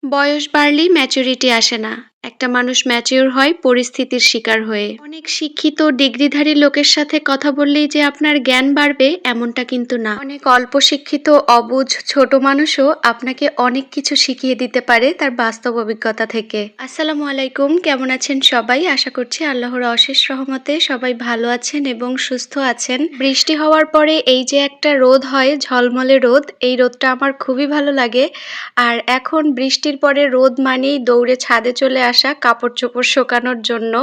বয়স বাড়লেই ম্যাচুরিটি আসে না। একটা মানুষ ম্যাচিউর হয় পরিস্থিতির শিকার হয়ে। অনেক শিক্ষিত ডিগ্রিধারী লোকের সাথে কথা বললেই যে আপনার জ্ঞান বাড়বে এমনটা কিন্তু না। অনেক অল্প শিক্ষিত অবুঝ ছোট মানুষও আপনাকে অনেক কিছু শিখিয়ে দিতে পারে তার বাস্তব অভিজ্ঞতা থেকে। আসসালামু আলাইকুম, কেমন আছেন সবাই? আশা করছি আল্লাহর অশেষ রহমতে সবাই ভালো আছেন এবং সুস্থ আছেন। বৃষ্টি হওয়ার পরে এই যে একটা রোদ হয়, ঝলমলে রোদ, এই রোদটা আমার খুবই ভালো লাগে। আর এখন বৃষ্টির পরে রোদ মানেই দৌড়ে ছাদে চলে আসা কাপড় চোপড় শোকানোর জন্য।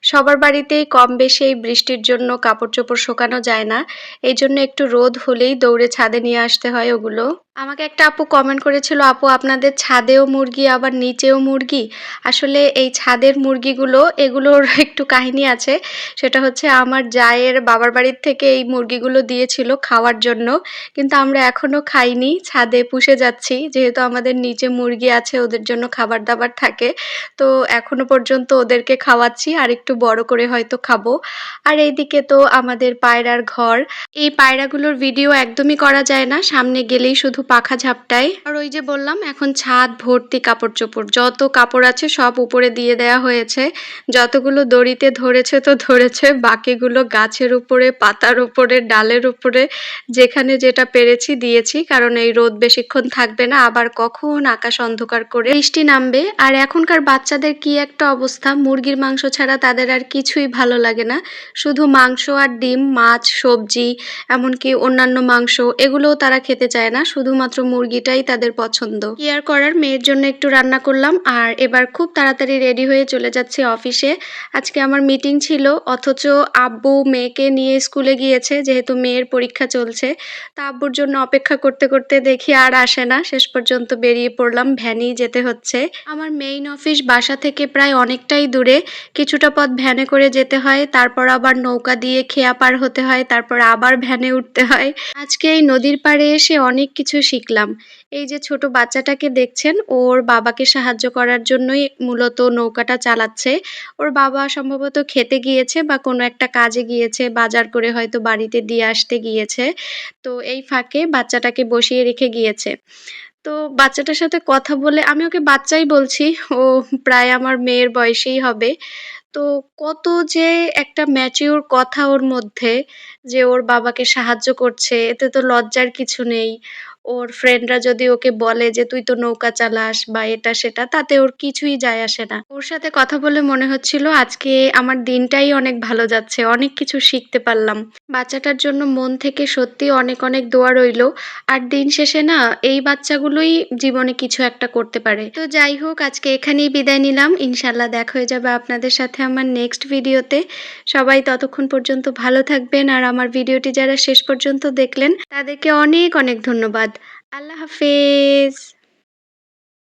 সবার বাড়িতেই কম বেশি এই বৃষ্টির জন্য কাপড় চোপড় শোকানো যায় না, এই জন্য একটু রোদ হলেই দৌড়ে ছাদে নিয়ে আসতে হয় ওগুলো। আমাকে একটা আপু কমেন্ট করেছিল, আপু আপনাদের ছাদেও মুরগি আবার নিচেও মুরগি। আসলে এই ছাদের মুরগিগুলো এগুলোর একটু কাহিনী আছে। সেটা হচ্ছে আমার জায়ের বাবার বাড়ির থেকে এই মুরগিগুলো দিয়েছিল খাওয়ার জন্য, কিন্তু আমরা এখনো খাইনি, ছাদে পুষে যাচ্ছি যেহেতু আমাদের নিচে মুরগি আছে, ওদের জন্য খাবার দাবার থাকে। তো এখনো পর্যন্ত ওদেরকে খাওয়াচ্ছি, আর একটু বড় করে হয়তো খাবো। আর এইদিকে তো আমাদের পায়রার ঘর। এই পায়রাগুলোর ভিডিও একদমই করা যায় না, সামনে গেলেই শুধু পাখা ঝাপটায়। আর ওই যে বললাম এখন ছাদ ভর্তি কাপড় চোপড়, যত কাপড় আছে সব উপরে দিয়ে দেয়া হয়েছে। যতগুলো দড়িতে ধরেছে তো ধরেছে, বাকিগুলো গাছের উপরে, পাতার উপরে, ডালের উপরে, যেখানে যেটা পেরেছি দিয়েছি, কারণ এই রোদ বেশিক্ষণ থাকবে না, আবার কখন আকাশ অন্ধকার করে বৃষ্টি নামবে। আর এখনকার বাচ্চাদের কি একটা অবস্থা, মুরগির মাংস ছাড়া তাদের আর কিছুই ভালো লাগে না। শুধু মাংস আর ডিম, মাছ, সবজি, এমনকি অন্যান্য মাংস এগুলোও তারা খেতে চায় না, শুধুমাত্র মুরগিটাই তাদের পছন্দ। কি আর করার, মেয়ের জন্য একটু রান্না করলাম আর এবার খুব তাড়াতাড়ি রেডি হয়ে চলে যাচ্ছি অফিসে। আজকে আমার মিটিং ছিল, অথচ আব্বু মেয়েকে নিয়ে স্কুলে গিয়েছে যেহেতু মেয়ের পরীক্ষা চলছে। তা আব্বুর জন্য অপেক্ষা করতে করতে দেখি আর আসে না, শেষ পর্যন্ত বেরিয়ে পড়লাম, ভ্যানেই যেতে হচ্ছে। আমার মেইন অফিস বাসা থেকে প্রায় অনেকটাই দূরে, কিছুটা পথ ভ্যানে করে যেতে হয়, তারপর আবার নৌকা দিয়ে খেয়া পার হতে হয়, তারপর আবার ভ্যানে উঠতে হয়। আজকে এই নদীর পাড়ে এসে অনেক কিছু শিখলাম। এই যে ছোট বাচ্চাটাকে দেখছেন, ওর বাবাকে সাহায্য করার জন্যই মূলত নৌকাটা চালাচ্ছে। ওর বাবা সম্ভবত খেতে গিয়েছে বা কোনো একটা কাজে গিয়েছে, বাজার করে হয়তো বাড়িতে দিয়ে আসতে গিয়েছে। তো এই ফাঁকে বাচ্চাটাকে বসিয়ে রেখে গিয়েছে। তো বাচ্চাটার সাথে কথা বলে, আমি ওকে বাচ্চাই বলছি, ও প্রায় আমার মেয়ের বয়সেই হবে। তো কত যে একটা ম্যাচিউর কথা ওর মধ্যে, যে ওর বাবাকে সাহায্য করছে, এতে তো লজ্জার কিছু নেই। ওর ফ্রেন্ডরা যদি ওকে বলে যে তুই তো নৌকা চালাস বা এটা সেটা, তাতে ওর কিছুই যায় আসে না। ওর সাথে কথা বলে মনে হচ্ছিল আজকে আমার দিনটাই অনেক ভালো যাচ্ছে, অনেক কিছু শিখতে পারলাম। বাচ্চাটার জন্য মন থেকে সত্যি অনেক অনেক দোয়া রইলো। আর দিন শেষে না, এই বাচ্চাগুলোই জীবনে কিছু একটা করতে পারে। তো যাই হোক, আজকে এখানেই বিদায় নিলাম, ইনশাল্লাহ দেখা হয়ে যাবে আপনাদের সাথে আমার নেক্সট ভিডিওতে। সবাই ততক্ষণ পর্যন্ত ভালো থাকবেন, আর আমার ভিডিওটি যারা শেষ পর্যন্ত দেখলেন তাদেরকে অনেক অনেক ধন্যবাদ। আল্লাহ হাফেজ।